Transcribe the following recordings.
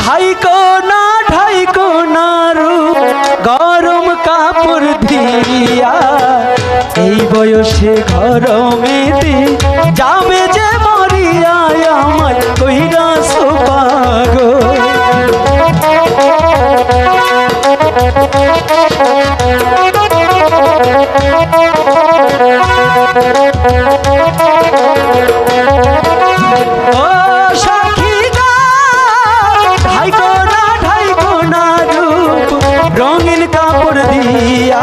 ঢাইকো না রূপ গরম কাপড় দিয়া, এই বয়সে গরমেতে যাবে যে মরিয়া আমায় কইরা সোপাগো। রঙিন কাপড় দিয়া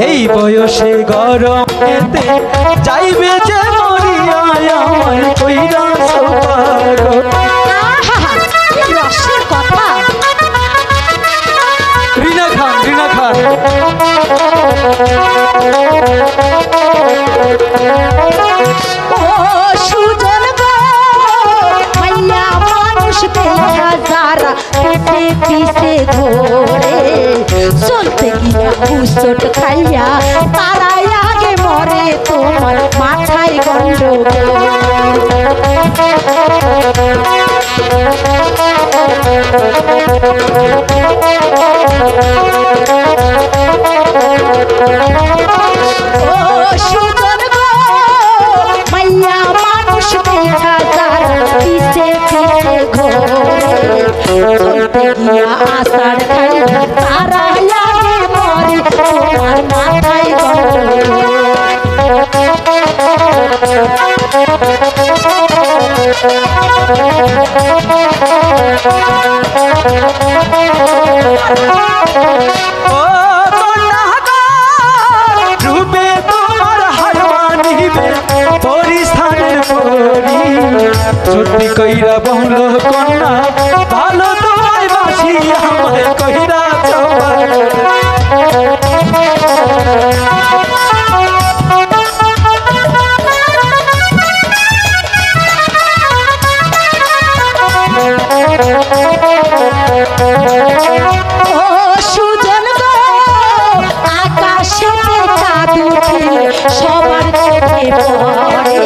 এই বয়সে গরমেতে যাইবে যে মরিয়া আমায় কইরা সোপাগো। রিনা খান ও সুজন গো মাইয়া মানুষ দেখা যারা পিছে পিছে ঘোরে, চলতে গিয়া উচট খাইয়া তারাই আগে মরে, তোমার মাথায় গন্ডগোল। ও সুজন গো মাইয়া মানুষ দেখা যারা পিছে পিছে ঘোরে, চলতে গিয়া আষাঢ় খাইয়া তারাই আগে মরে, তোমার মাথায় গন্ডগোল। রূপে তোমার হার মানিবে পরিস্থানের পরি, সত্যি কইরা বহুল কন্যা ভালো তোমায় বাসি আমায় কইরা চোপাগো। ও সুজন গো আকাশেতে চাঁদ উঠিলে সবার চোখে পড়ে,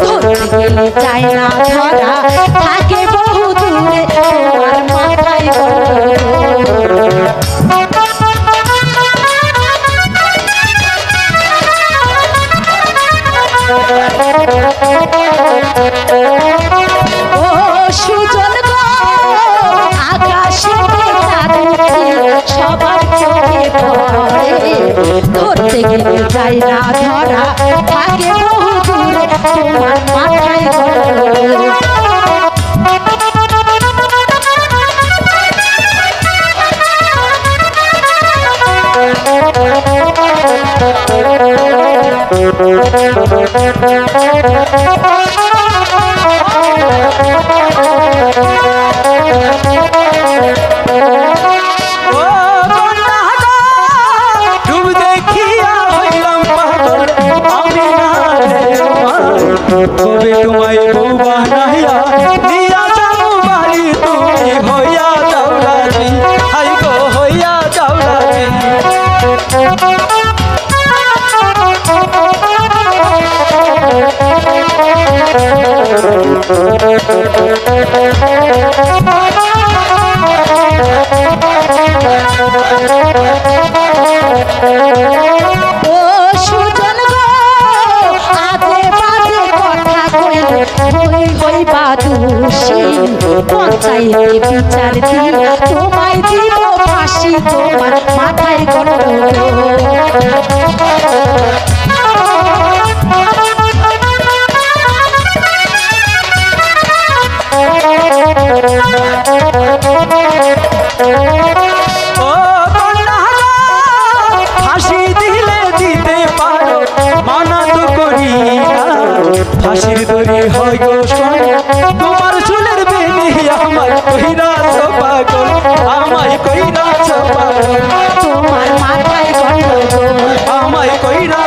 ধরতে গেলে যায় না ধরা, থাকে বহু দূরে, তোমার মাথায় গন্ডগোল। ও সুজন গো আকাশেতে চাঁদ উঠিলে সবার চোখে পড়ে, ধরতে গেলে যায় না ধরা, থাকে বহু দূরে, তোমার মাথায় গন্ডগোল। কবে তোমায় বউ বানাইয়া দিয়া যাও বাড়ি, তুমি হইয়া যাও রাজি, হাই গো হইয়া যাও রাজি। ও সুজন গো আজে বাজে কথা কইলে হই হইবা দোষী, পঞ্চায়েতে বিচার দিয়া তোমায় দিব ফাঁসি, তোমার মাথায় গন্ডগোল। ও কন্যা ফাঁসি দিলে দিতে পারো, মানা তো করি না, ফাঁসির দড়ি হয় গো সোনা, তোমার চুলের বেনি আমায় কইরা সোপাগো, আমায় কইরা সোপাগো, তোমার মাথায় গন্ডগোল। আমায় কইরা